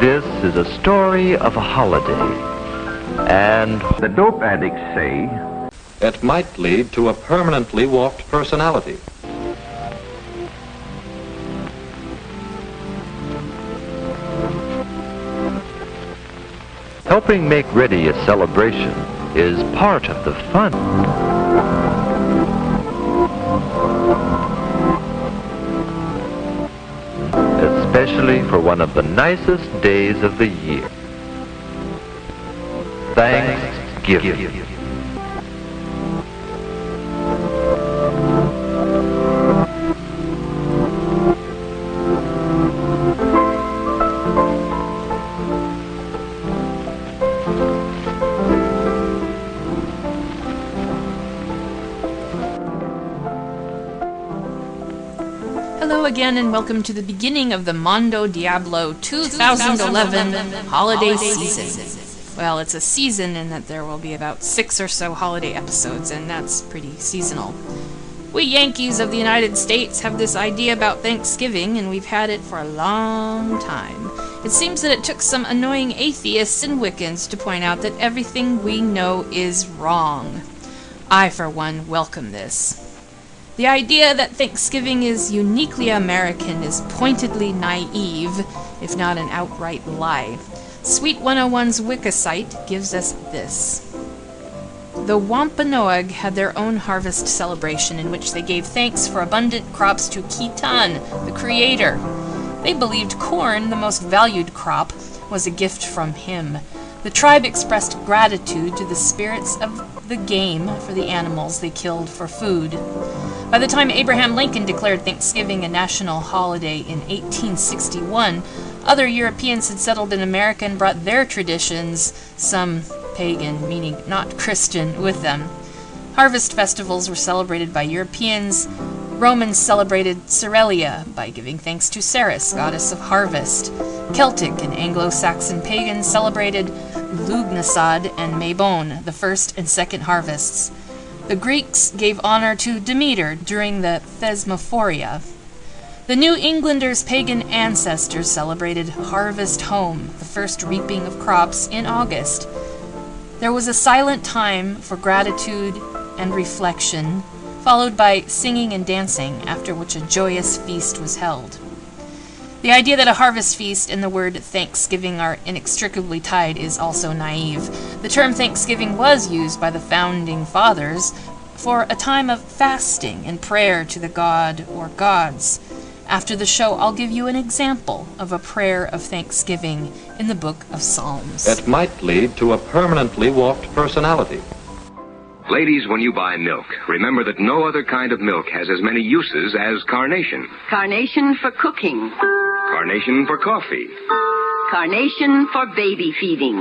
This is a story of a holiday, and the dope addicts say it might lead to a permanently warped personality. helping make ready a celebration is part of the fun. Especially for one of the nicest days of the year, Thanksgiving. Hello again and welcome to the beginning of the Mondo Diablo 2011 holiday season. Well, it's a season in that there will be about 6 or so holiday episodes, and that's pretty seasonal. We Yankees of the United States have this idea about Thanksgiving, and we've had it for a long time. It seems that it took some annoying atheists and Wiccans to point out that everything we know is wrong. I, for one, welcome this. The idea that Thanksgiving is uniquely American is pointedly naive, if not an outright lie. Sweet 101's Wicca site gives us this. The Wampanoag had their own harvest celebration in which they gave thanks for abundant crops to Khitan, the creator. They believed corn, the most valued crop, was a gift from him. The tribe expressed gratitude to the spirits of the game for the animals they killed for food. By the time Abraham Lincoln declared Thanksgiving a national holiday in 1861, other Europeans had settled in America and brought their traditions, some pagan, meaning not Christian, with them. Harvest festivals were celebrated by Europeans. Romans celebrated Cerealia by giving thanks to Ceres, goddess of harvest. Celtic and Anglo-Saxon pagans celebrated Lughnasadh and Mabon, the first and second harvests. The Greeks gave honor to Demeter during the Thesmophoria. The New Englanders' pagan ancestors celebrated Harvest Home, the first reaping of crops, in August. There was a silent time for gratitude and reflection, followed by singing and dancing, after which a joyous feast was held. The idea that a harvest feast and the word Thanksgiving are inextricably tied is also naive. The term Thanksgiving was used by the Founding Fathers for a time of fasting and prayer to the god or gods. After the show, I'll give you an example of a prayer of thanksgiving in the book of Psalms. It might lead to a permanently warped personality. Ladies, when you buy milk, remember that no other kind of milk has as many uses as carnation. Carnation for cooking. Carnation for coffee. Carnation for baby feeding.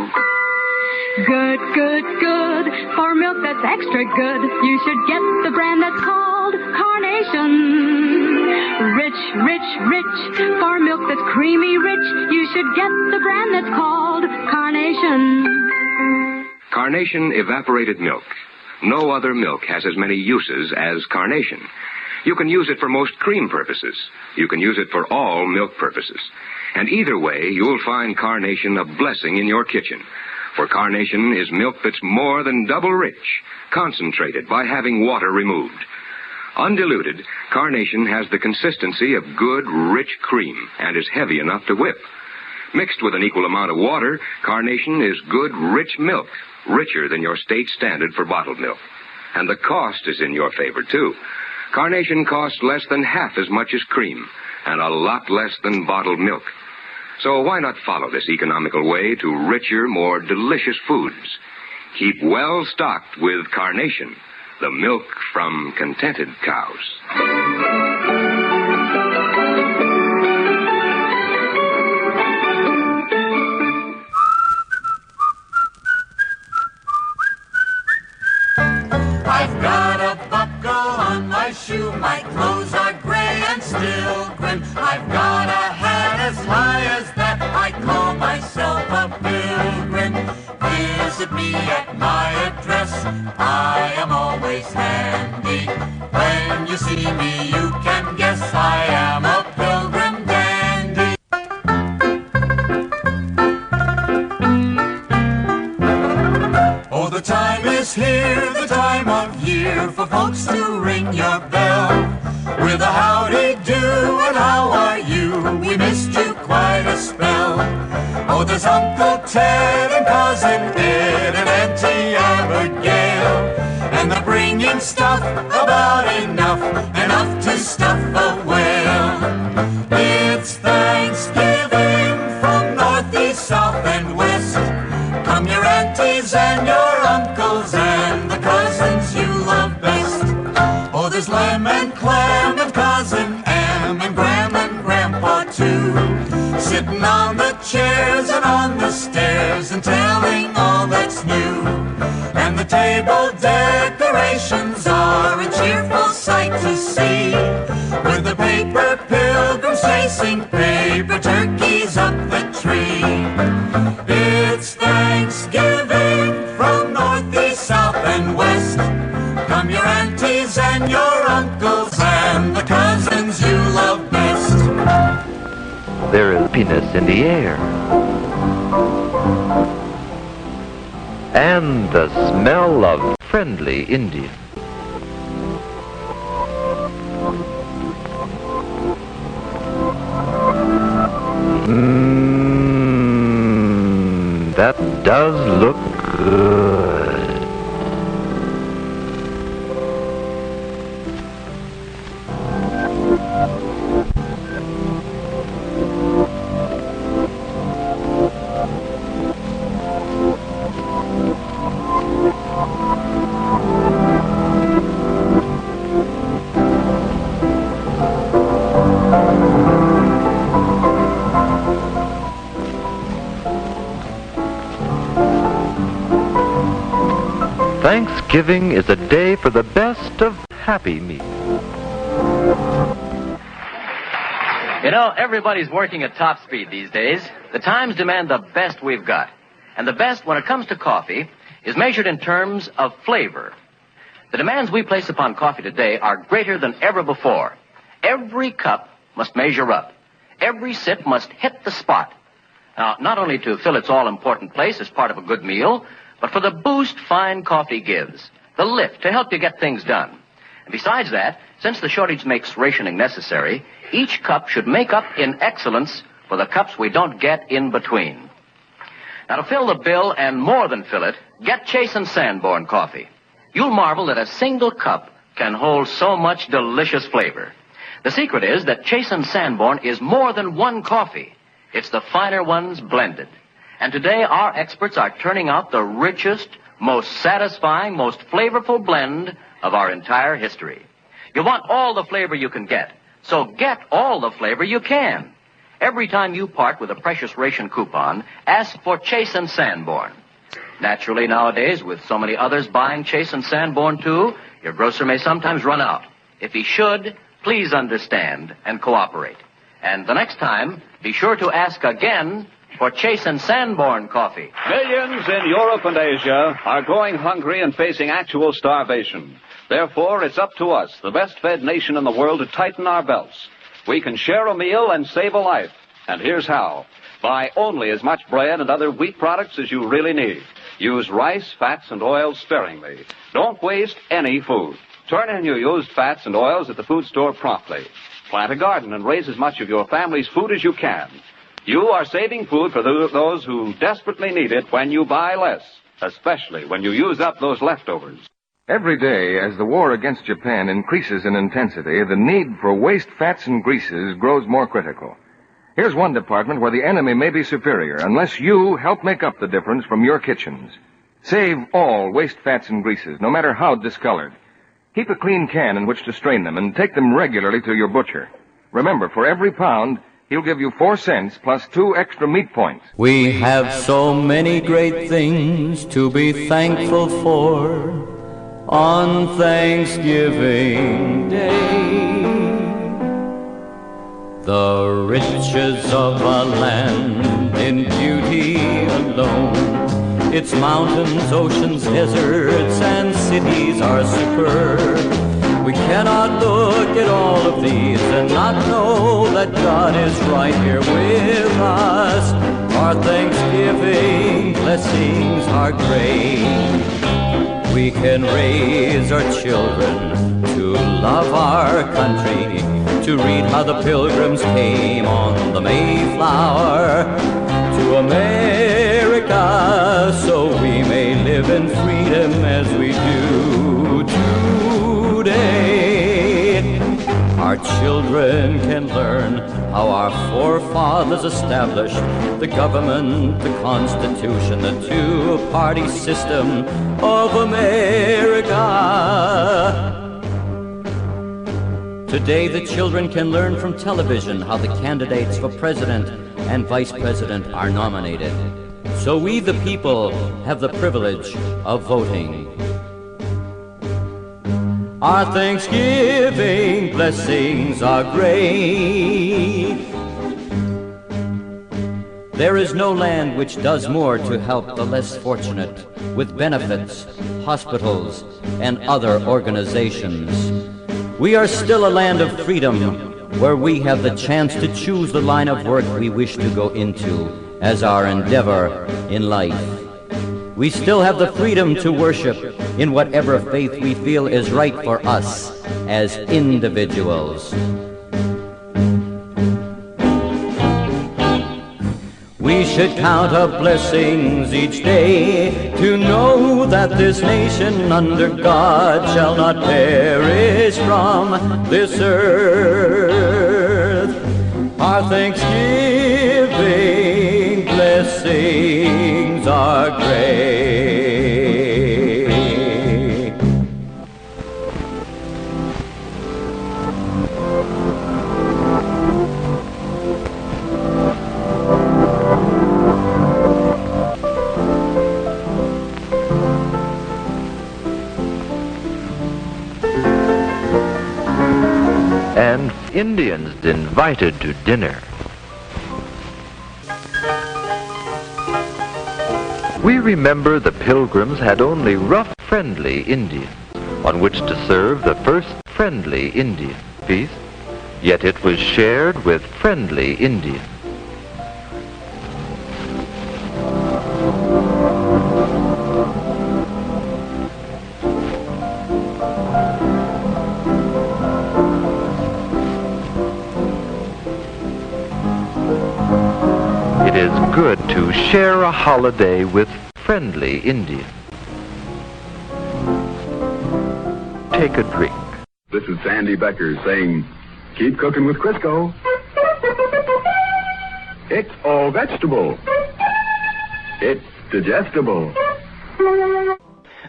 Good, good, good. For milk that's extra good, you should get the brand that's called Carnation. Rich, rich, rich. For milk that's creamy rich, you should get the brand that's called Carnation. Carnation evaporated milk. No other milk has as many uses as carnation. You can use it for most cream purposes. You can use it for all milk purposes. And either way, you'll find carnation a blessing in your kitchen. For carnation is milk that's more than double rich, concentrated by having water removed. Undiluted, carnation has the consistency of good, rich cream and is heavy enough to whip. Mixed with an equal amount of water, carnation is good, rich milk, richer than your state standard for bottled milk. And the cost is in your favor, too. Carnation costs less than half as much as cream, and a lot less than bottled milk. So why not follow this economical way to richer, more delicious foods? Keep well stocked with Carnation, the milk from contented cows. I've got a buckle on my shoe, my clothes are gray and still grim. I've got a hat as high as that, I call myself a pilgrim. Visit me at my address, I am always handy. When you see me, you can guess I am folks to ring your bell. With a howdy-do and how are you, we missed you quite a spell. Oh, there's Uncle Ted and Cousin Ed and Auntie Abigail, and they're bringing stuff about enough to stuff a whale. It's Thanksgiving from north, east, south, and west. Come your aunties and your uncles and the cousins you love best. Oh, there's lamb and clam and cousin Am and Gram and Grandpa too, sitting on the chairs and on the stairs and telling all that's new. And the table decorations are a cheerful sight to see, with the paper pilgrims chasing paper turkeys up the tree. It's Thanksgiving from north, east, south, and west. Come your aunties and your uncles and the cousins you love best. There is happiness in the air. And the smell of friendly Indian. That does look good. Thanksgiving is a day for the best of Happy Meal. You know, everybody's working at top speed these days. The times demand the best we've got. And the best, when it comes to coffee, is measured in terms of flavor. The demands we place upon coffee today are greater than ever before. Every cup must measure up. Every sip must hit the spot. Now, not only to fill its all-important place as part of a good meal, but for the boost fine coffee gives, the lift to help you get things done. And besides that, since the shortage makes rationing necessary, each cup should make up in excellence for the cups we don't get in between. Now, to fill the bill and more than fill it, get Chase & Sanborn coffee. You'll marvel that a single cup can hold so much delicious flavor. The secret is that Chase & Sanborn is more than one coffee. It's the finer ones blended. And today, our experts are turning out the richest, most satisfying, most flavorful blend of our entire history. You want all the flavor you can get, so get all the flavor you can. Every time you part with a precious ration coupon, ask for Chase & Sanborn. Naturally, nowadays, with so many others buying Chase & Sanborn, too, your grocer may sometimes run out. If he should, please understand and cooperate. And the next time, be sure to ask again for Chase & Sanborn coffee. Millions in Europe and Asia are going hungry and facing actual starvation. Therefore, it's up to us, the best-fed nation in the world, to tighten our belts. We can share a meal and save a life. And here's how. Buy only as much bread and other wheat products as you really need. Use rice, fats, and oils sparingly. Don't waste any food. Turn in your used fats and oils at the food store promptly. Plant a garden and raise as much of your family's food as you can. You are saving food for those who desperately need it when you buy less, especially when you use up those leftovers. Every day, as the war against Japan increases in intensity, the need for waste fats and greases grows more critical. Here's one department where the enemy may be superior unless you help make up the difference from your kitchens. Save all waste fats and greases, no matter how discolored. Keep a clean can in which to strain them and take them regularly to your butcher. Remember, for every pound, he'll give you 4 cents plus 2 extra meat points. We have so many great things to be thankful for on Thanksgiving Day. The riches of a land in beauty alone. Its mountains, oceans, deserts, and cities are superb. We cannot look at all of these and not know that God is right here with us. Our Thanksgiving blessings are great. we can raise our children to love our country, to read how the pilgrims came on the Mayflower to America, so we may live in freedom as we do today. Our children can learn how our forefathers established the government, the Constitution, the two-party system of America. Today, the children can learn from television how the candidates for president and vice president are nominated. So we, the people, have the privilege of voting. Our Thanksgiving blessings are great. There is no land which does more to help the less fortunate with benefits, hospitals, and other organizations. We are still a land of freedom where we have the chance to choose the line of work we wish to go into as our endeavor in life. We still have the freedom to worship in whatever faith we feel is right for us as individuals. We should count our blessings each day to know that this nation under God shall not perish from this earth. Our Thanksgiving blessings are great. And Indians invited to dinner. We remember the Pilgrims had only rough, friendly Indians on which to serve the first friendly Indian feast, yet it was shared with friendly Indians. It is good to share a holiday with friendly Indians. Take a drink. This is Sandy Becker saying, keep cooking with Crisco. It's all vegetable. It's digestible.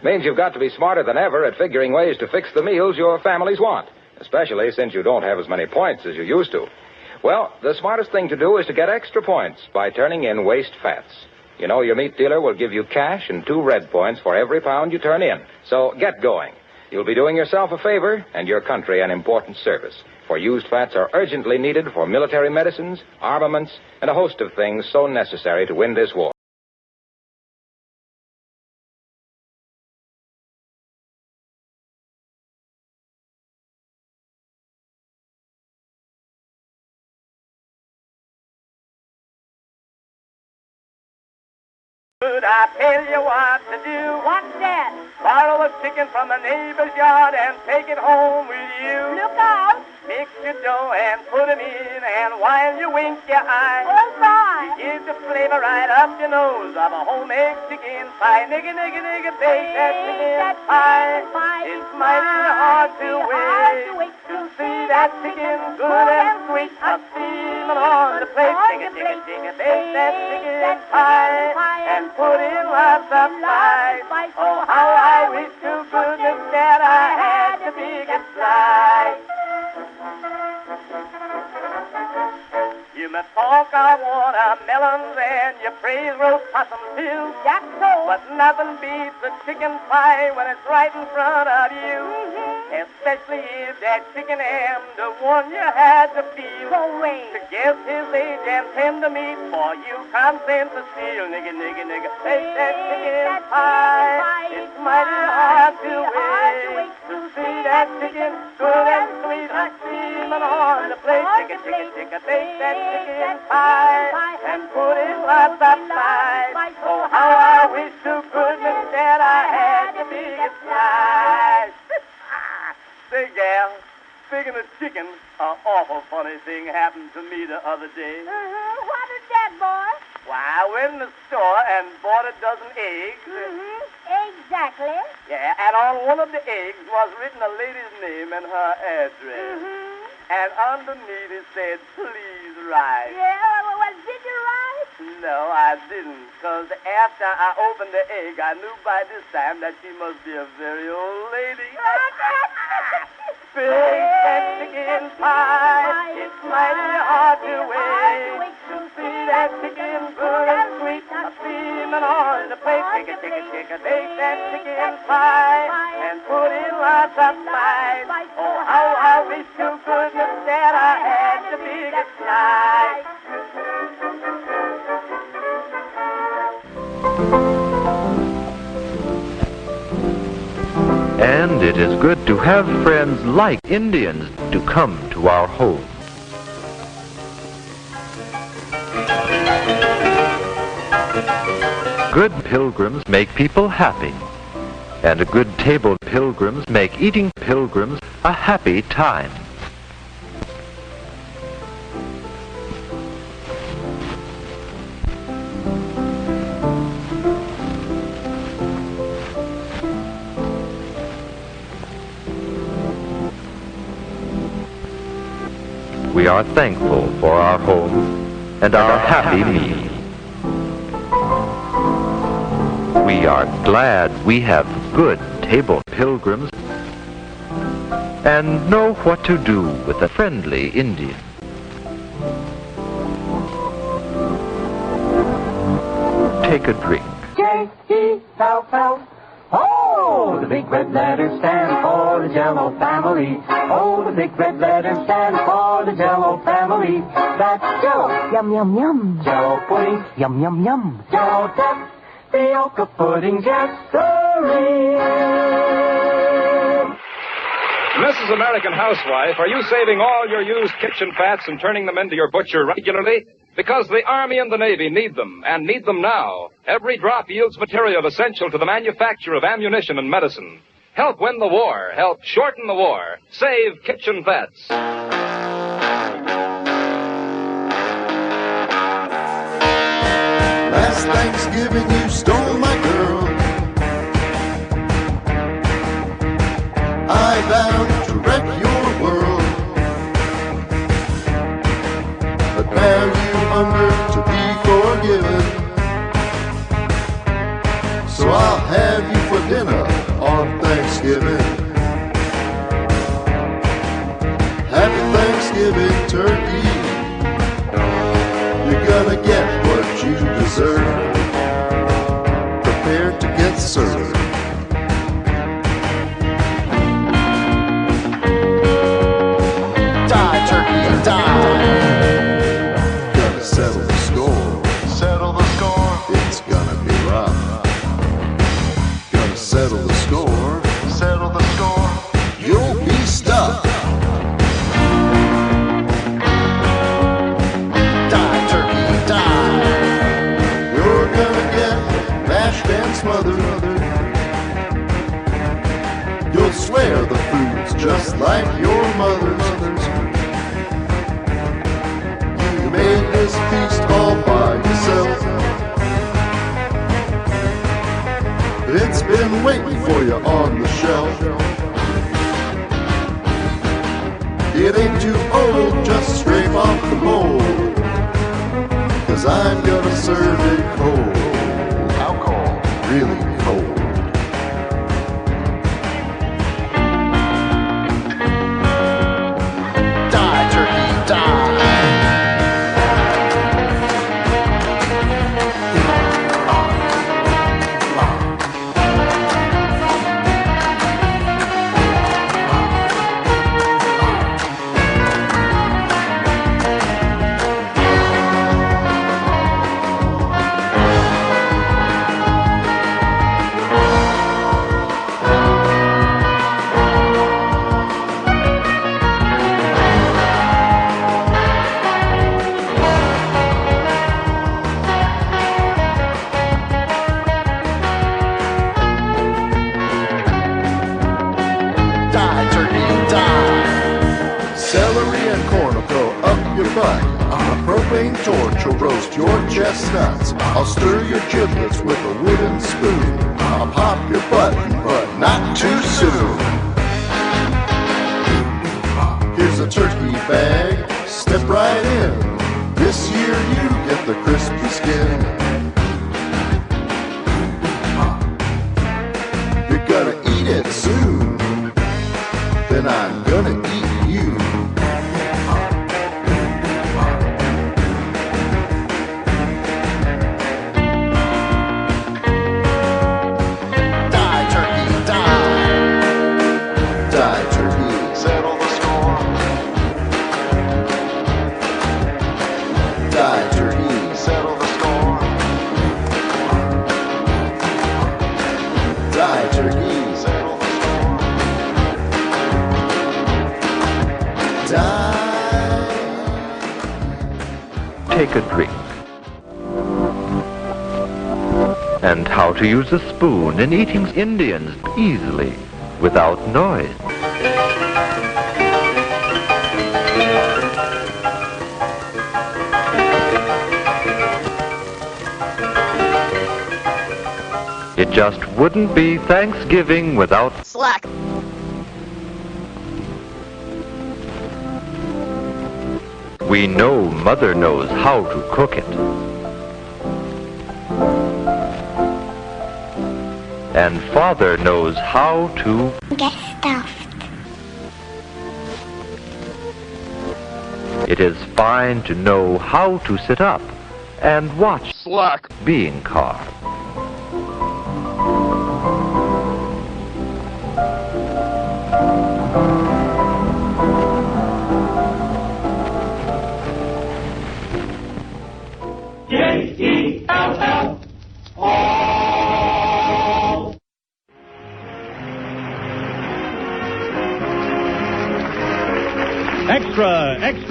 Means you've got to be smarter than ever at figuring ways to fix the meals your families want, especially since you don't have as many points as you used to. Well, the smartest thing to do is to get extra points by turning in waste fats. You know, your meat dealer will give you cash and 2 red points for every pound you turn in. So get going. You'll be doing yourself a favor and your country an important service. For used fats are urgently needed for military medicines, armaments, and a host of things so necessary to win this war. I tell you what to do. What's that? Borrow a chicken from the neighbor's yard and take it home with you. Look out! Mix your dough and put 'em in, and while you wink your eye, oh my! You give the flavor right up your nose of a homemade chicken pie. Nigga, nigga, nigga, bake that chicken pie. It's mighty hard to wait to see that chicken good and sweet. A steaming on the plate. Digga, digga, digga, bake that chicken pie and put in lots of spice. Oh, how I wish to goodness that I had the biggest slice. You may talk I want melons and you praise roast possum too. That's so. But nothing beats a chicken pie when it's right in front of you. Especially if that chicken ham, the one you had to feel. To guess his age and tender meat for you consent to steal. Nigga, nigga, nigga, take that chicken pie. It's mighty hard to wait to see that chicken good and sweet. A steaming on the plate. Chicka, chicka, chicka, take that chicken pie and put in lots of spice. Oh, how I wish to goodness that I had the biggest night. Say, gal, speaking of chicken, an awful funny thing happened to me the other day. What is that, boy? Why, I went in the store and bought a dozen eggs. Exactly. Yeah, and on one of the eggs was written a lady's name and her address. And underneath it said, please write. Yeah, well, did you write? No, I didn't, because after I opened the egg, I knew by this time that she must be a very old lady. Big that chicken pie, it's mighty hard to wait. To see that chicken good and sweet, steaming on the plate. Take that chicken pie and put in lots of spice. Oh, how I wish to goodness that I had the biggest slice. And it is good to have friends like Indians to come to our home. Good pilgrims make people happy. And a good table pilgrims make eating pilgrims a happy time. We are thankful for our home and our happy meal. We are glad we have good table pilgrims and know what to do with a friendly Indian. Take a drink. J-E-L-L. Oh, the big red letters stand for the Jello family. Oh, the big red letters stand for the Jello family. That's Jello, yum, yum, yum. Jello pudding, yum, yum, yum. Jello tapioca pudding, Jessery. Mrs. American Housewife, are you saving all your used kitchen fats and turning them into your butcher regularly? Because the Army and the Navy need them, and need them now. Every drop yields material essential to the manufacture of ammunition and medicine. Help win the war. Help shorten the war. Save kitchen fats. Last Thanksgiving you stole my girl. I vowed to wreck your world. But now you hunger to be forgiven. So I'll have you for dinner on Thanksgiving. Happy Thanksgiving turkey. You're gonna get what you deserve. Prepare to get served. Die, turkey, die. Gonna settle the score. Settle the score. It's gonna be rough. Gonna settle the score. Settle the score. You'll be stuck. Die, turkey, die. You're gonna get mashed and smothered. You'll swear the food's just like your mother's. You made this feast all by yourself. It's been waiting for you on the shelf. It ain't too old, just scrape off the mold. 'Cause I'm gonna serve it cold. How cold? Really cold. Die, turkey, die. propane torch will roast your chestnuts. I'll stir your giblets with a wooden spoon. I'll pop your button, but not too soon. Here's a turkey bag, step right in. This year you get the crispy skin. You're gonna eat it soon, then I'm gonna eat you. Die, turkey, die. Die, turkey. Settle the score. Die, turkey. Settle the score. Die, turkey. Settle the score. Die. Take a drink. And how to use a spoon in eating Indians easily, without noise. It just wouldn't be Thanksgiving without Slack. We know Mother knows how to cook it. And Father knows how to Get stuffed. It is fine to know how to sit up and watch Slack. being carved.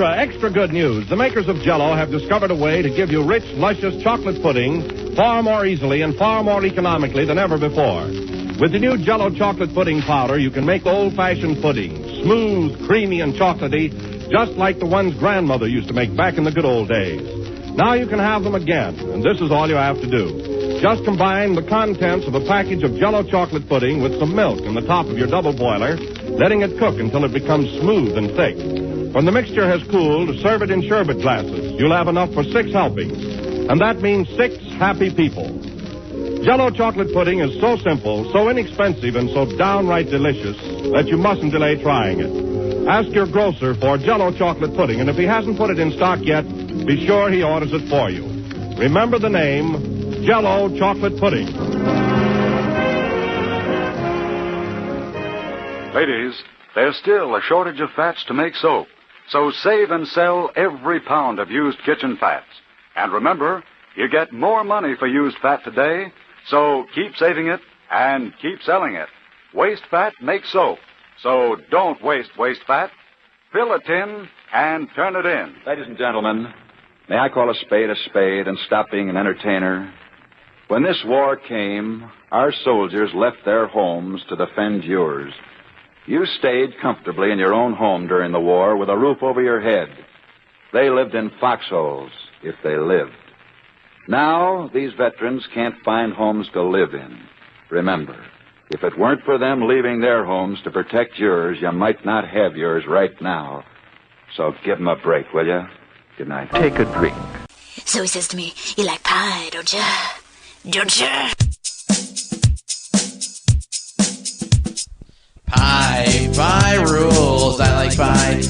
Extra good news. The makers of Jell-O have discovered a way to give you rich, luscious chocolate pudding far more easily and far more economically than ever before. With the new Jell-O chocolate pudding powder, you can make old-fashioned pudding, smooth, creamy, and chocolatey, just like the ones Grandmother used to make back in the good old days. Now you can have them again, and this is all you have to do. Just combine the contents of a package of Jell-O chocolate pudding with some milk in the top of your double boiler, letting it cook until it becomes smooth and thick. When the mixture has cooled, serve it in sherbet glasses. You'll have enough for 6 helpings. And that means 6 happy people. Jell-O chocolate pudding is so simple, so inexpensive, and so downright delicious that you mustn't delay trying it. Ask your grocer for Jell-O chocolate pudding, and if he hasn't put it in stock yet, be sure he orders it for you. Remember the name, Jell-O chocolate pudding. Ladies, there's still a shortage of fats to make soap. So save and sell every pound of used kitchen fats. And remember, you get more money for used fat today, so keep saving it and keep selling it. Waste fat makes soap, so don't waste fat. Fill a tin and turn it in. Ladies and gentlemen, may I call a spade and stop being an entertainer? When this war came, our soldiers left their homes to defend yours. You stayed comfortably in your own home during the war with a roof over your head. They lived in foxholes, if they lived. Now, these veterans can't find homes to live in. Remember, if it weren't for them leaving their homes to protect yours, you might not have yours right now. So give them a break, will you? Good night. Take a drink. So he says to me, you like pie, don't you? Don't you? Pie rules. I like pie.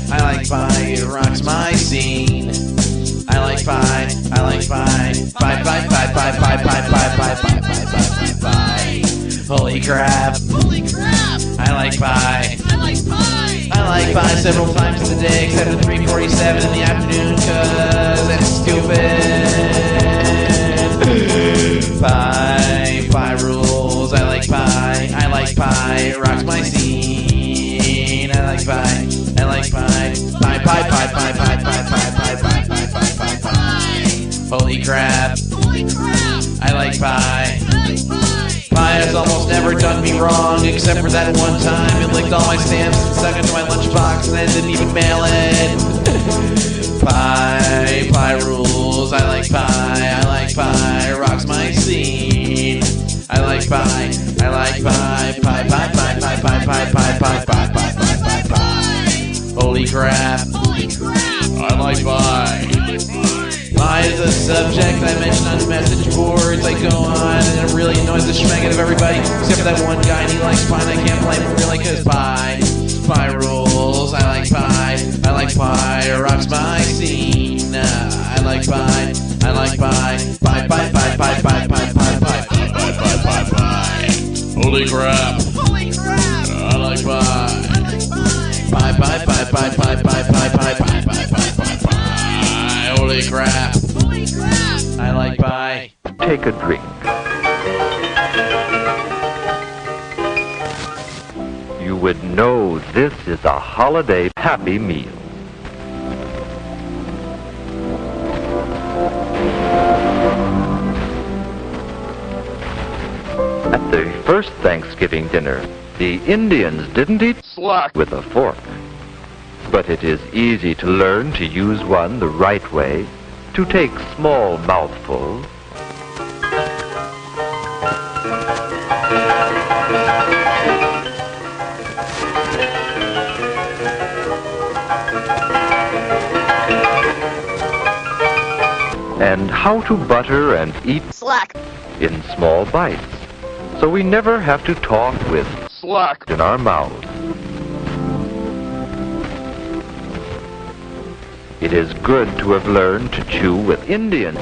It rocks my scene. I like pie. Pie. Holy crap. I like pie. I like pie several times in the day, except at 3:47 in the afternoon, 'cause it's stupid. Pie rules. I like pie. It rocks my scene. I like pie. Pie. Holy crap. I like pie. Pie is almost never never done me wrong, except for that one time it licked all my stamps and stuck into my lunchbox and then didn't even mail it. Pie rules. I like pie, rocks my scene. I like pie, pie. Holy crap. I like pie. Pie is a subject I mention on message boards. I go on and it really annoys the schmeg out of everybody, except for that one guy, and he likes pie, and I can't blame him really, cause pie rules. I like pie, rocks my scene. I like pie, pie. Holy crap. I like pie. Pie. Holy crap. I like pie. Take a drink. You would know this is a holiday happy meal. At the first Thanksgiving dinner, the Indians didn't eat slack with a fork. But it is easy to learn to use one the right way, to take small mouthfuls. And how to butter and eat slack in small bites, so we never have to talk with slack in our mouths. It is good to have learned to chew with Indians.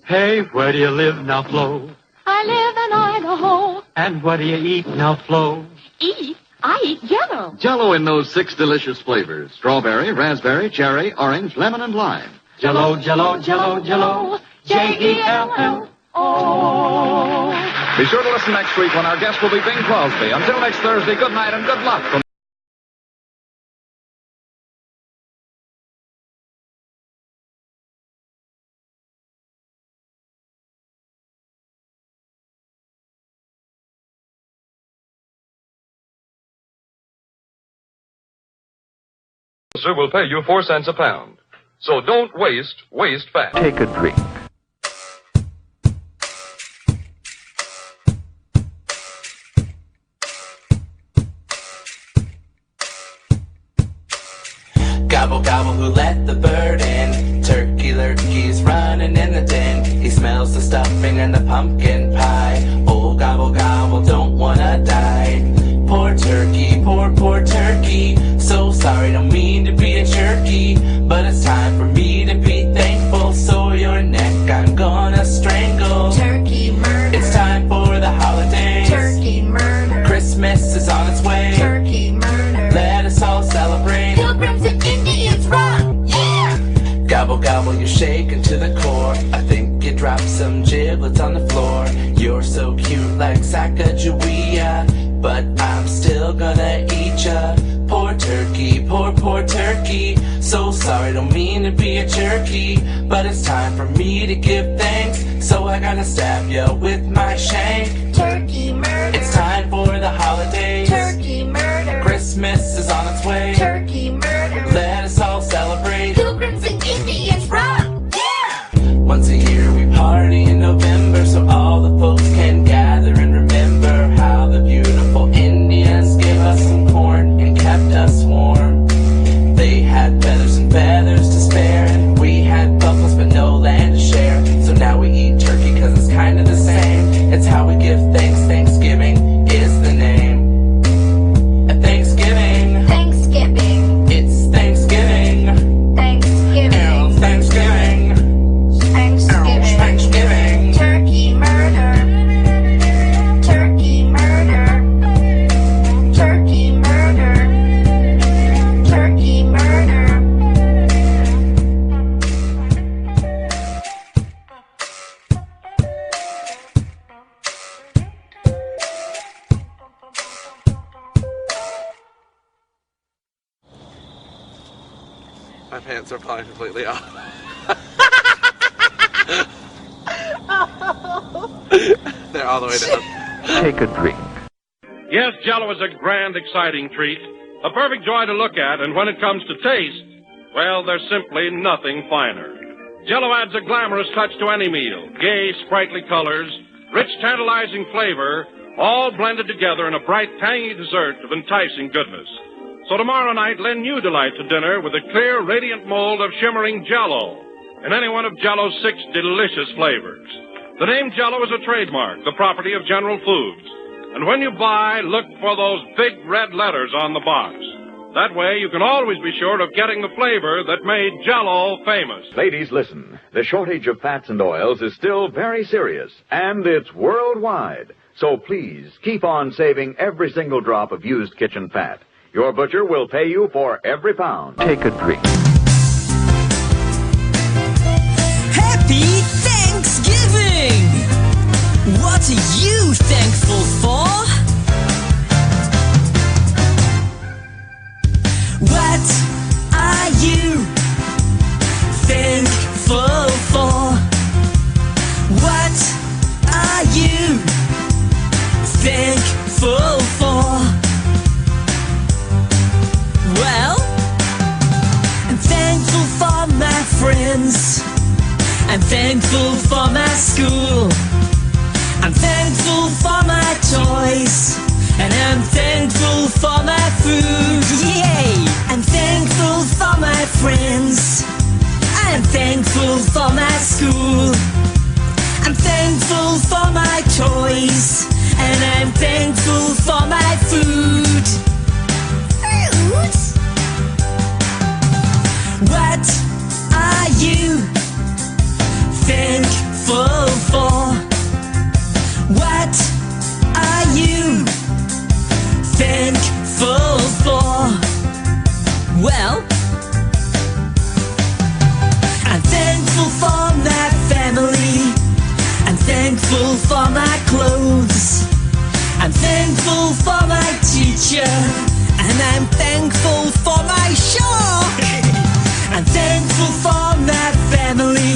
Hey, where do you live now, Flo? I live in Idaho. And what do you eat now, Flo? Eat? I eat Jell-O. Jell-O in those 6 delicious flavors: strawberry, raspberry, cherry, orange, lemon, and lime. Jell-O, Jell-O, Jell-O, Jell-O. Jell-O. Be sure to listen next week when our guest will be Bing Crosby. Until next Thursday, good night and good luck from will pay you 4 cents a pound. So don't waste fat. Take a drink. Gobble, gobble, who let the bird in? Turkey lurkey's running in the den. He smells the stuffing and the pumpkin pie. Oh, gobble, gobble, don't wanna die. Poor turkey, poor turkey. So sorry, don't mean to be a jerky, but it's time for me to be thankful. So your neck I'm gonna strangle. Turkey murder. It's time for the holidays. Turkey murder. Christmas is on its way. Turkey murder. Let us all celebrate. Pilgrims and Indians rock, yeah! Gobble, gobble, you're shaken to the core. I think you dropped some giblets on the floor. You're so cute like Sacagawea, but I'm still gonna eat ya. Poor turkey, poor turkey. So sorry, don't mean to be a jerky, but it's time for me to give thanks. So I gotta stab ya with my shank. Turkey murder. It's time for the holidays. Turkey murder. Christmas is on its way. Turkey murder. Let us all celebrate. Pilgrims and Indians rock, yeah! Once a year we party in November, so all the folks can gather and remember how the beautiful Indians gave us some corn and kept us warm. They had feathers and feathers to spare, and we had buffaloes but no land to share. So now we eat turkey cause it's kind of the same. It's how we give thanks. Thanksgiving is the name. Thanksgiving. Thanksgiving. It's Thanksgiving. Thanksgiving. Thanksgiving. Thanksgiving. Thanksgiving. Turkey murder. Turkey murder. Turkey murder. Turkey murder. My pants are falling completely off. all the way down. Take a drink. Yes, Jell-O is a grand, exciting treat. A perfect joy to look at, and when it comes to taste, well, there's simply nothing finer. Jell-O adds a glamorous touch to any meal. Gay, sprightly colors, rich, tantalizing flavor, all blended together in a bright, tangy dessert of enticing goodness. So tomorrow night, lend new delight to dinner with a clear, radiant mold of shimmering Jell-O in any one of Jell-O's 6 delicious flavors. The name Jell-O is a trademark, the property of General Foods. And when you buy, look for those big red letters on the box. That way, you can always be sure of getting the flavor that made Jell-O famous. Ladies, listen. The shortage of fats and oils is still very serious, and it's worldwide. So please, keep on saving every single drop of used kitchen fat. Your butcher will pay you for every pound. Take a drink. Happy Thanksgiving! What are you thankful for? What are you thankful for? What are you thankful for? Well, I'm thankful for my friends. I'm thankful for my school. I'm thankful for my toys. And I'm thankful for my food. Yay! I'm thankful for my friends. I'm thankful for my school. I'm thankful for my toys. And I'm thankful for my food. What are you thankful for? What are you thankful for? Well, I'm thankful for my family. I'm thankful for my clothes. I'm thankful for my teacher. And I'm thankful for my show. I'm thankful for my family.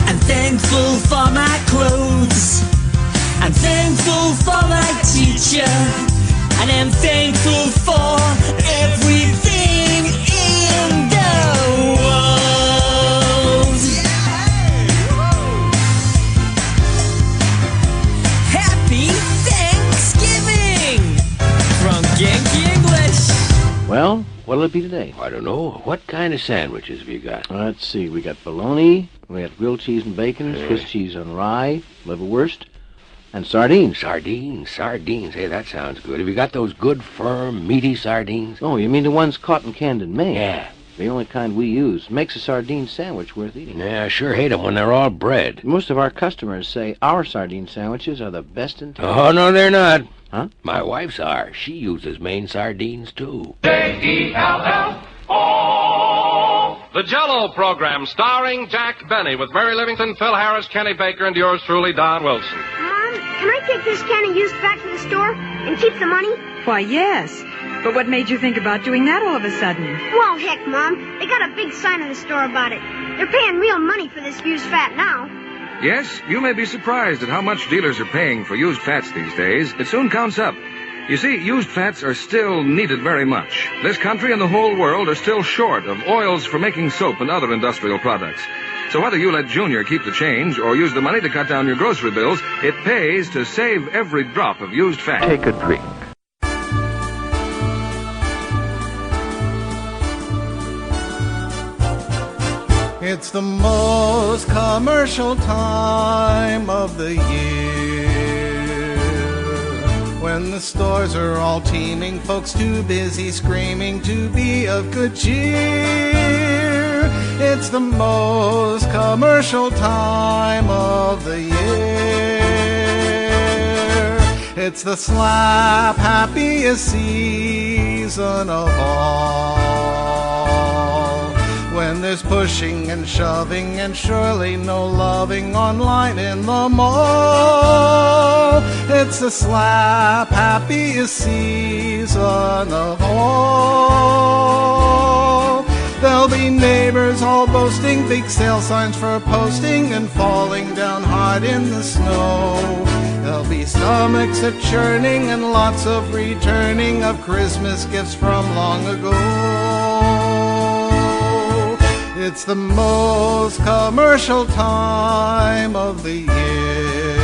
I'm thankful for my clothes. I'm thankful for my teacher. And I'm thankful for everything in the world. Happy Thanksgiving from Yankee English. Well, what'll it be today? I don't know. What kind of sandwiches have you got? Let's see. We got bologna, we got grilled cheese and bacon, Swiss cheese on rye, liverwurst, and sardines. Sardines. Hey, that sounds good. Have you got those good, firm, meaty sardines? Oh, you mean the ones caught and canned in Maine? Yeah. The only kind we use. Makes a sardine sandwich worth eating. Yeah, I sure hate them when they're all bread. Most of our customers say our sardine sandwiches are the best in town. Oh, no, they're not. Huh? My wife's are. She uses Maine sardines, too. Jell-O! The Jell-O program, starring Jack Benny, with Mary Livington, Phil Harris, Kenny Baker, and yours truly, Don Wilson. Mom, can I take this can of used fat to the store and keep the money? Why, yes. But what made you think about doing that all of a sudden? Well, heck, Mom. They got a big sign in the store about it. They're paying real money for this used fat now. Yes, you may be surprised at how much dealers are paying for used fats these days. It soon counts up. You see, used fats are still needed very much. This country and the whole world are still short of oils for making soap and other industrial products. So whether you let Junior keep the change or use the money to cut down your grocery bills, it pays to save every drop of used fat. Take a drink. It's the most commercial time of the year, when the stores are all teeming, folks too busy screaming to be of good cheer. It's the most commercial time of the year. It's the slap happiest season of all, when there's pushing and shoving and surely no loving online in the mall. It's the slap happiest season of all. There'll be neighbors all boasting, big sale signs for posting, and falling down hard in the snow. There'll be stomachs a churning and lots of returning of Christmas gifts from long ago. It's the most commercial time of the year.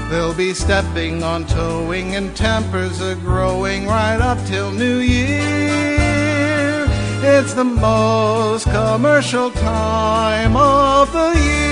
They'll be stepping on towing and tempers are growing right up till New Year. It's the most commercial time of the year.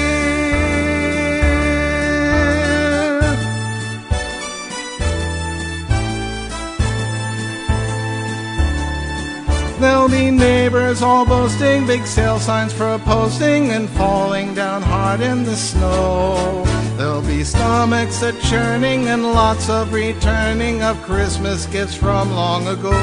There'll be neighbors all boasting, big sale signs for posting, and falling down hard in the snow. There'll be stomachs a churning and lots of returning of Christmas gifts from long ago.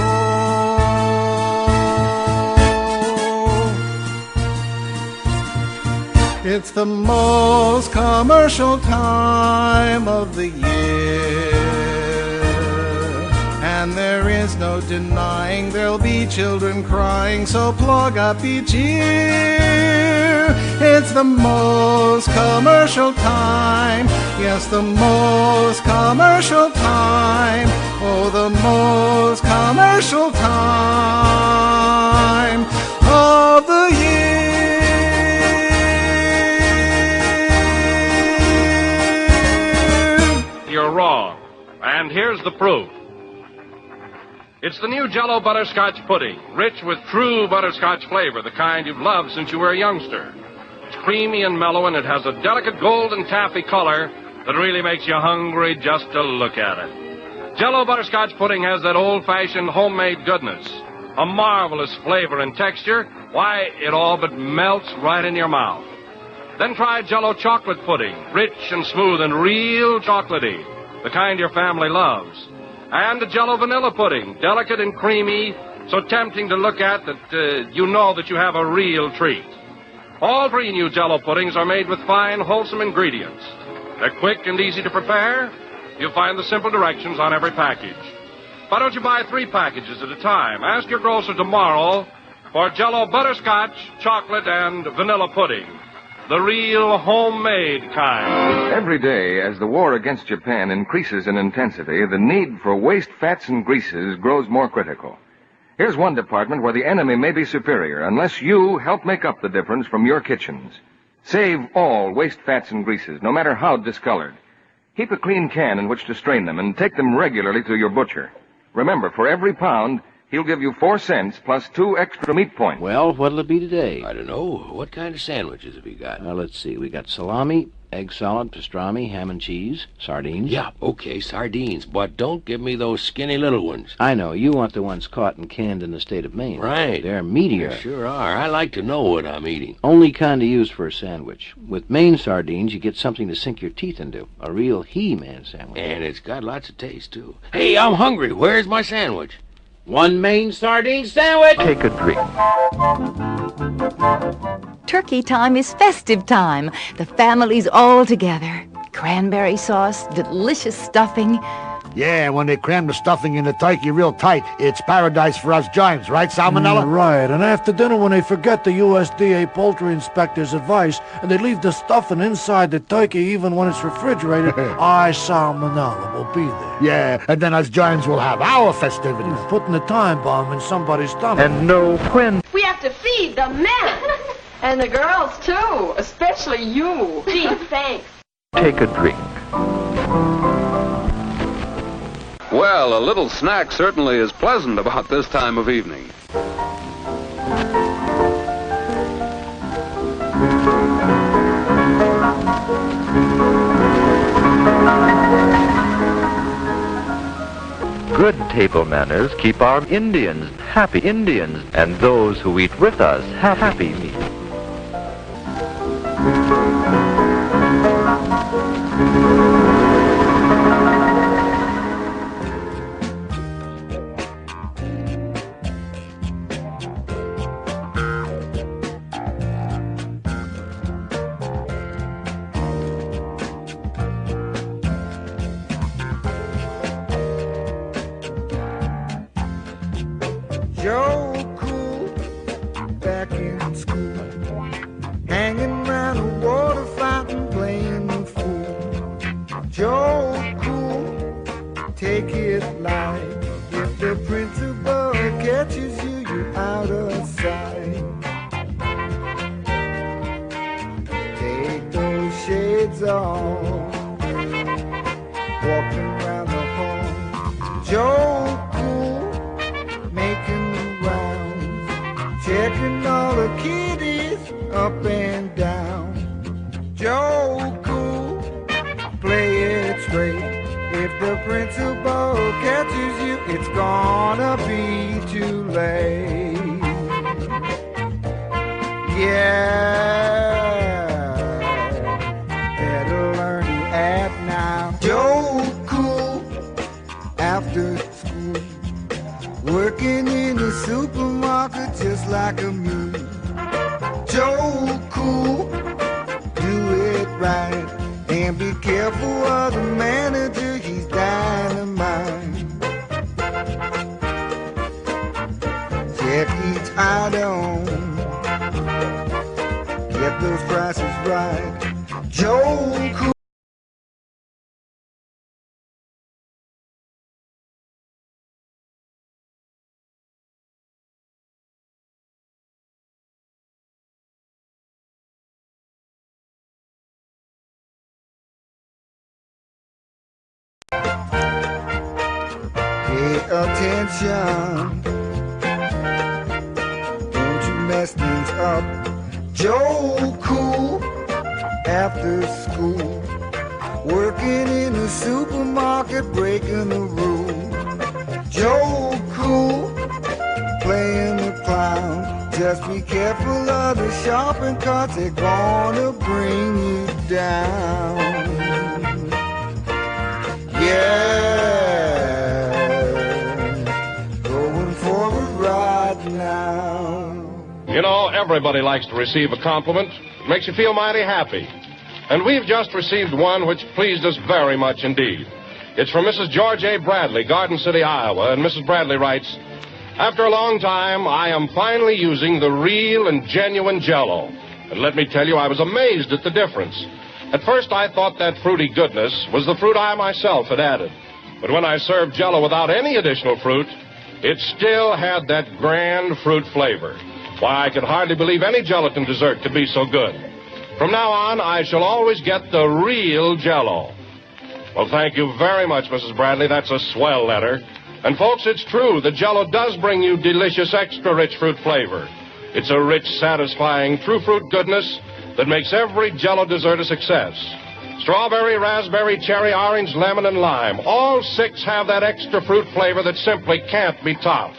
It's the most commercial time of the year. And there is no denying there'll be children crying, so plug up each ear. It's the most commercial time, yes, the most commercial time, oh, the most commercial time of the year. You're wrong. And here's the proof. It's the new Jell-O Butterscotch Pudding, rich with true butterscotch flavor, the kind you've loved since you were a youngster. It's creamy and mellow, and it has a delicate golden taffy color that really makes you hungry just to look at it. Jell-O Butterscotch Pudding has that old-fashioned homemade goodness, a marvelous flavor and texture. Why, it all but melts right in your mouth. Then try Jell-O Chocolate Pudding, rich and smooth and real chocolatey, the kind your family loves. And the Jell-O Vanilla Pudding, delicate and creamy, so tempting to look at that you know that you have a real treat. All three new Jell-O puddings are made with fine, wholesome ingredients. They're quick and easy to prepare. You'll find the simple directions on every package. Why don't you buy 3 packages at a time? Ask your grocer tomorrow for Jell-O Butterscotch, Chocolate, and Vanilla Pudding. The real homemade kind. Every day, as the war against Japan increases in intensity, the need for waste fats and greases grows more critical. Here's one department where the enemy may be superior unless you help make up the difference from your kitchens. Save all waste fats and greases, no matter how discolored. Keep a clean can in which to strain them and take them regularly to your butcher. Remember, for every pound, he'll give you 4 cents plus 2 extra meat points. Well, what'll it be today? I don't know. What kind of sandwiches have you got? Let's see. We got salami, egg salad, pastrami, ham and cheese, sardines. Yeah, okay, sardines. But don't give me those skinny little ones. I know. You want the ones caught and canned in the state of Maine. Right. They're meatier. They sure are. I like to know what I'm eating. Only kind to use for a sandwich. With Maine sardines, you get something to sink your teeth into. A real He-Man sandwich. And it's got lots of taste, too. Hey, I'm hungry. Where's my sandwich? 1 Maine sardine sandwich. Take a drink. Turkey time is festive time. The family's all together. Cranberry sauce, delicious stuffing. Yeah, when they cram the stuffing in the turkey real tight, it's paradise for us giants, right, Salmonella? Right, and after dinner when they forget the USDA poultry inspector's advice and they leave the stuffing inside the turkey even when it's refrigerated, I, Salmonella, will be there. Yeah, and then us giants will have our festivities. Putting the time bomb in somebody's stomach. And know when. We have to feed the men. And the girls, too. Especially you. Gee, thanks. Take a drink. Well, a little snack certainly is pleasant about this time of evening. Good table manners keep our Indians happy Indians, and those who eat with us have happy meals. Joe Cool up and down. Joe Cool, play it straight. If the principal catches you, it's gonna be too late. Yeah, better learn to act now. Joe Cool, after school, working in a supermarket just like a mule. Joe Cool, do it right, and be careful of the manager, he's dynamite. Check each item, get those prices right. Joe Cool. Pay attention, don't you mess things up. Joe Cool, after school, working in a supermarket, breaking the rules. Joe Cool, playing the clown. Just be careful of the shopping carts, they're gonna bring you down. Yeah, going for a ride now. You know, everybody likes to receive a compliment. It makes you feel mighty happy. And we've just received one which pleased us very much indeed. It's from Mrs. George A. Bradley, Garden City, Iowa. And Mrs. Bradley writes, after a long time, I am finally using the real and genuine Jell-O. And let me tell you, I was amazed at the difference. At first, I thought that fruity goodness was the fruit I myself had added. But when I served Jell-O without any additional fruit, it still had that grand fruit flavor. Why, I could hardly believe any gelatin dessert to be so good. From now on, I shall always get the real Jell-O. Well, thank you very much, Mrs. Bradley. That's a swell letter. And, folks, it's true. The Jell-O does bring you delicious, extra-rich fruit flavor. It's a rich, satisfying, true fruit goodness that makes every Jell-O dessert a success. Strawberry, raspberry, cherry, orange, lemon, and lime. All 6 have that extra fruit flavor that simply can't be topped.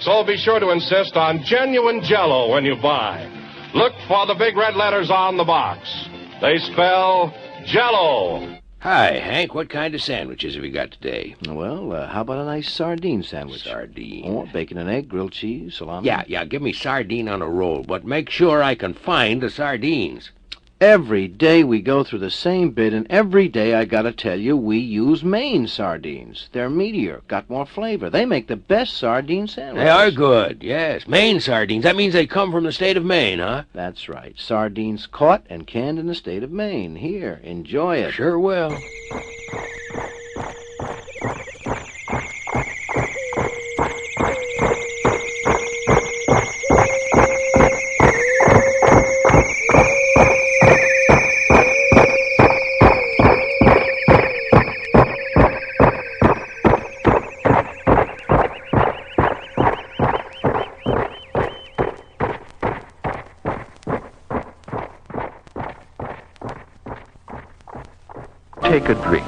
So be sure to insist on genuine Jell-O when you buy. Look for the big red letters on the box. They spell Jell-O. Hi, Hank. What kind of sandwiches have you got today? Well, how about a nice sardine sandwich? Sardine. Or bacon and egg, grilled cheese, salami? Yeah, give me sardine on a roll, but make sure I can find the sardines. Every day we go through the same bit, and every day I gotta tell you, we use Maine sardines. They're meatier, got more flavor. They make the best sardine sandwiches. They are good, yes. Maine sardines. That means they come from the state of Maine, huh? That's right. Sardines caught and canned in the state of Maine. Here, enjoy it. Sure will. Take a drink.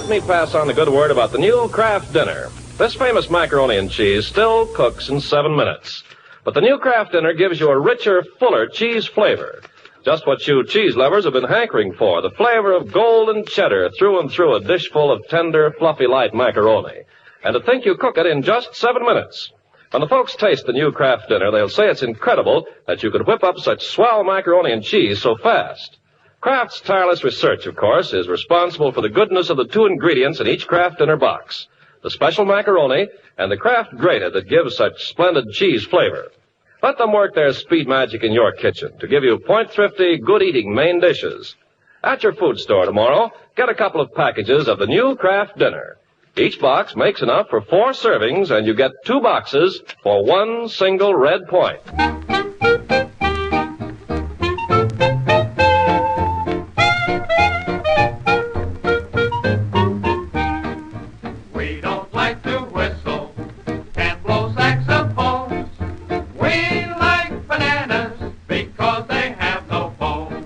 let me pass on the good word about the new Kraft Dinner. This famous macaroni and cheese still cooks in 7 minutes. But the new Kraft Dinner gives you a richer, fuller cheese flavor. Just what you cheese lovers have been hankering for, the flavor of golden cheddar through and through a dish full of tender, fluffy, light macaroni. And to think you cook it in just 7 minutes. When the folks taste the new Kraft Dinner, they'll say it's incredible that you could whip up such swell macaroni and cheese so fast. Kraft's tireless research, of course, is responsible for the goodness of the 2 ingredients in each Kraft Dinner box. The special macaroni and the Kraft grated that gives such splendid cheese flavor. Let them work their speed magic in your kitchen to give you point-thrifty, good-eating main dishes. At your food store tomorrow, get a couple of packages of the new Kraft Dinner. Each box makes enough for 4 servings, and you get 2 boxes for 1 single red point. We don't like to whistle, can't blow saxophones. We like bananas because they have no bones.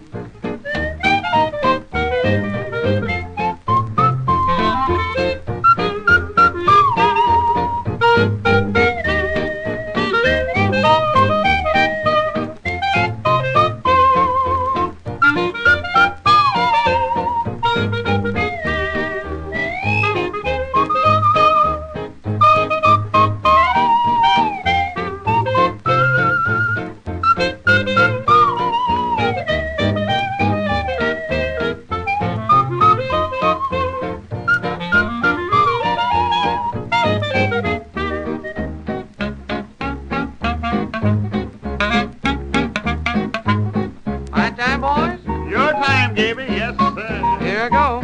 My time, boys? Your time, Gaby. Yes, sir. Here I go.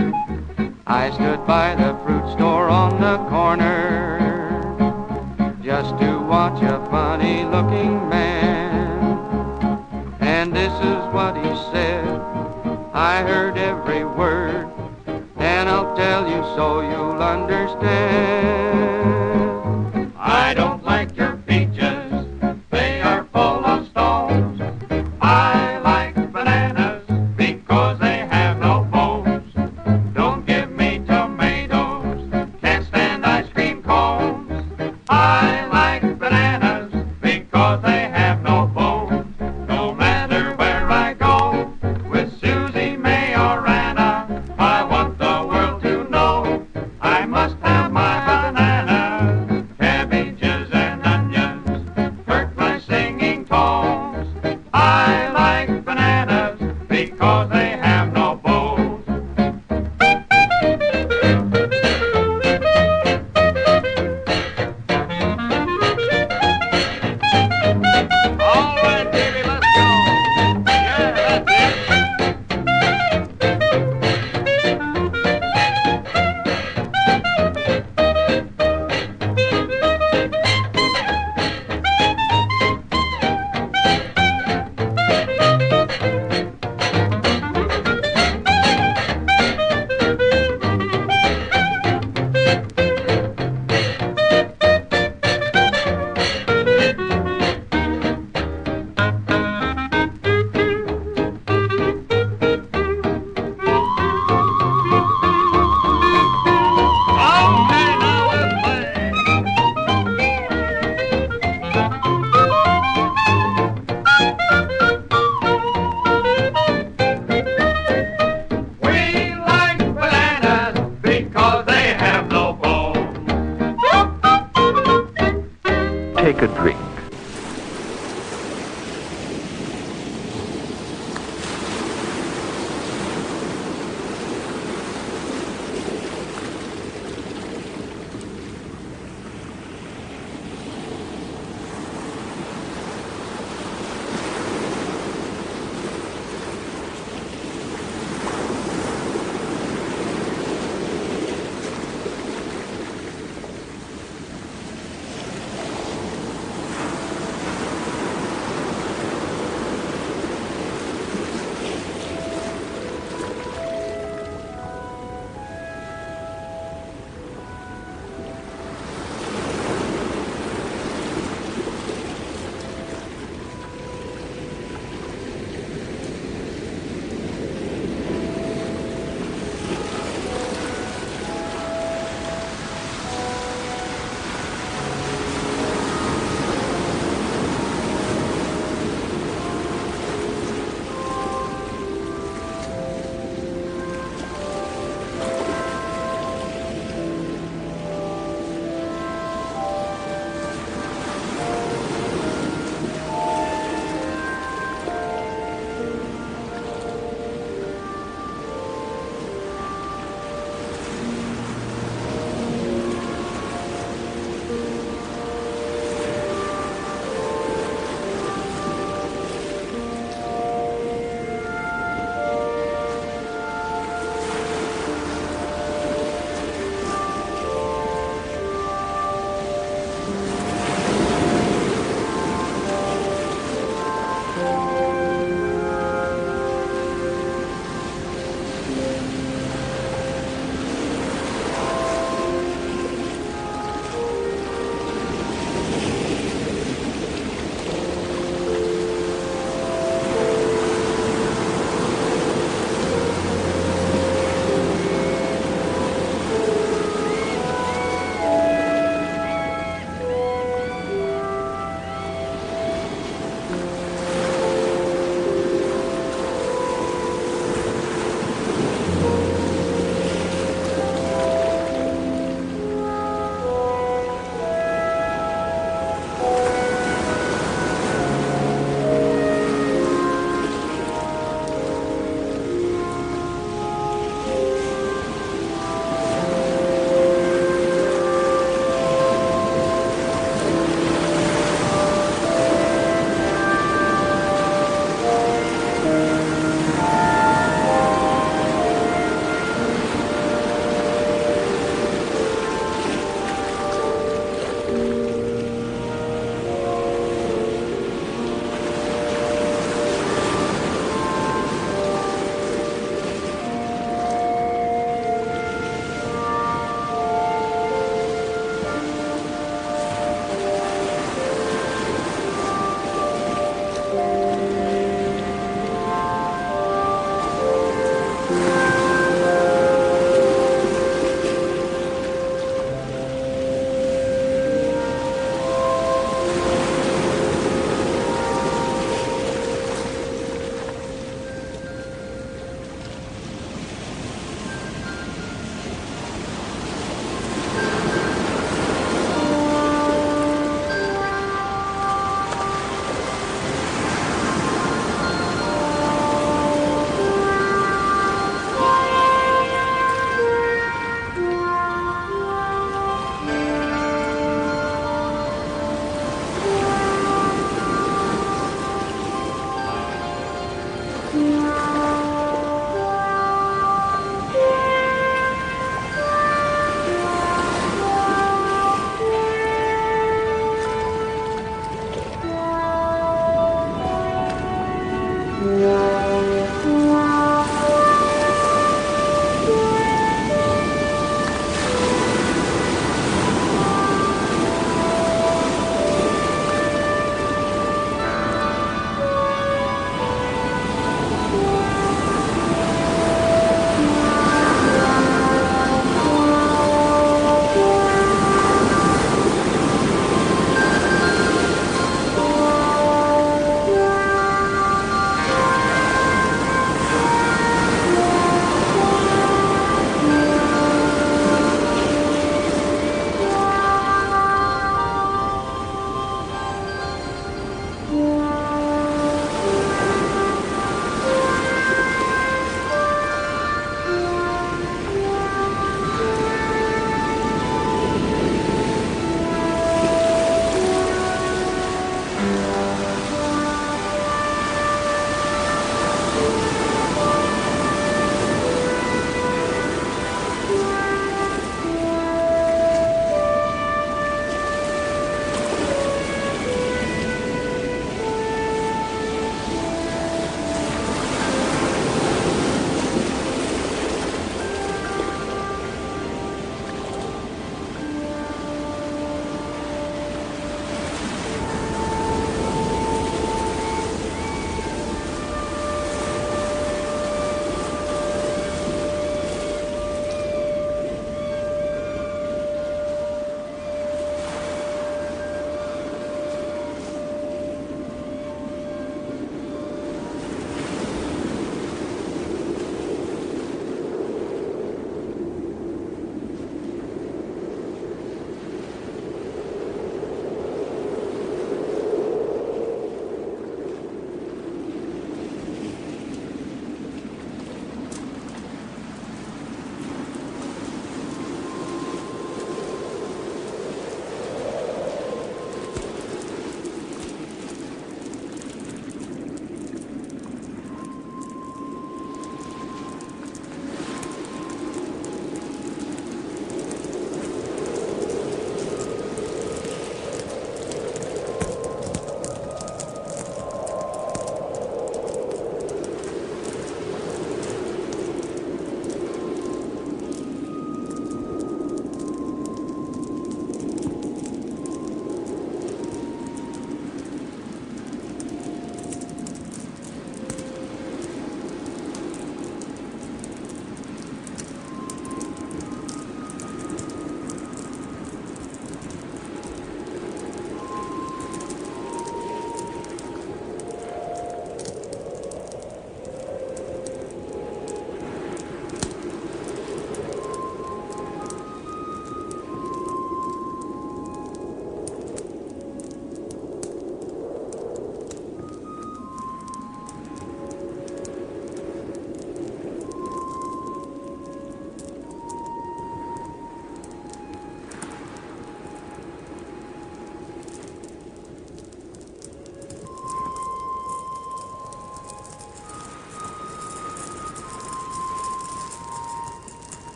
I stood by the fruit store on the corner just to watch a funny-looking man. And this is what he said. I heard every word, and I'll tell you so you'll understand. I don't like your peaches. They are full of stones. I like bananas because they have no bones. Don't give me tomatoes, can't stand ice cream cones. I like bananas because they have no bones. No matter where I go, with Susie, May, or Anna, I want the world to know I must have my bananas. Cabbages and onions hurt my singing tones. I like bananas because they have no bones. All right, baby, let's go. Yeah, that's it. We like bananas because they have no bones. Take a drink.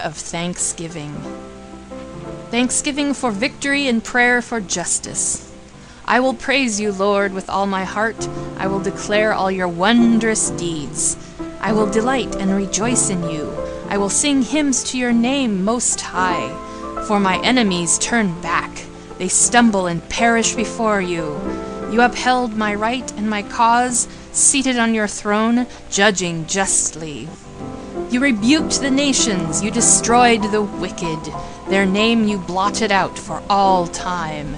of thanksgiving. Thanksgiving for victory and prayer for justice. I will praise you, Lord, with all my heart. I will declare all your wondrous deeds. I will delight and rejoice in you. I will sing hymns to your name most high. For my enemies turn back. They stumble and perish before you. You upheld my right and my cause, seated on your throne, judging justly. You rebuked the nations, you destroyed the wicked. Their name you blotted out for all time.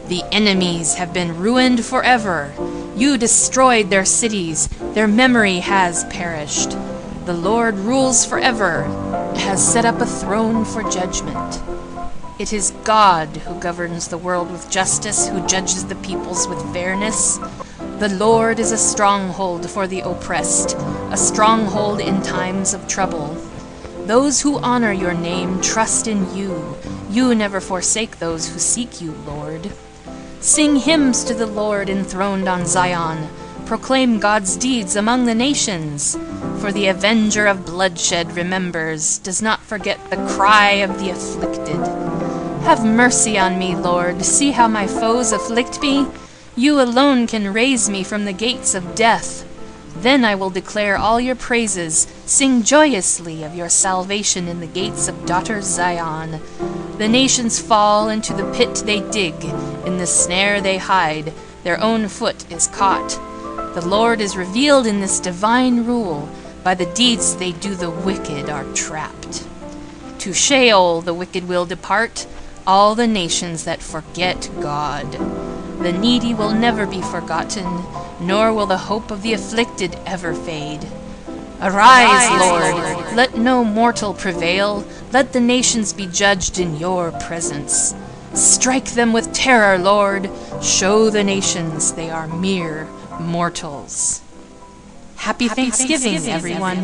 The enemies have been ruined forever. You destroyed their cities, their memory has perished. The Lord rules forever, has set up a throne for judgment. It is God who governs the world with justice, who judges the peoples with fairness. The Lord is a stronghold for the oppressed, a stronghold in times of trouble. Those who honor your name trust in you. You never forsake those who seek you, Lord. Sing hymns to the Lord enthroned on Zion. Proclaim God's deeds among the nations. For the avenger of bloodshed remembers, does not forget the cry of the afflicted. Have mercy on me, Lord. See how my foes afflict me. You alone can raise me from the gates of death. Then I will declare all your praises, sing joyously of your salvation in the gates of daughters Zion. The nations fall into the pit they dig, in the snare they hide, their own foot is caught. The Lord is revealed in this divine rule, by the deeds they do the wicked are trapped. To Sheol the wicked will depart, all the nations that forget God. The needy will never be forgotten, nor will the hope of the afflicted ever fade. Arise, Lord, let no mortal prevail, let the nations be judged in your presence. Strike them with terror, Lord, show the nations they are mere mortals. Happy Thanksgiving, everyone.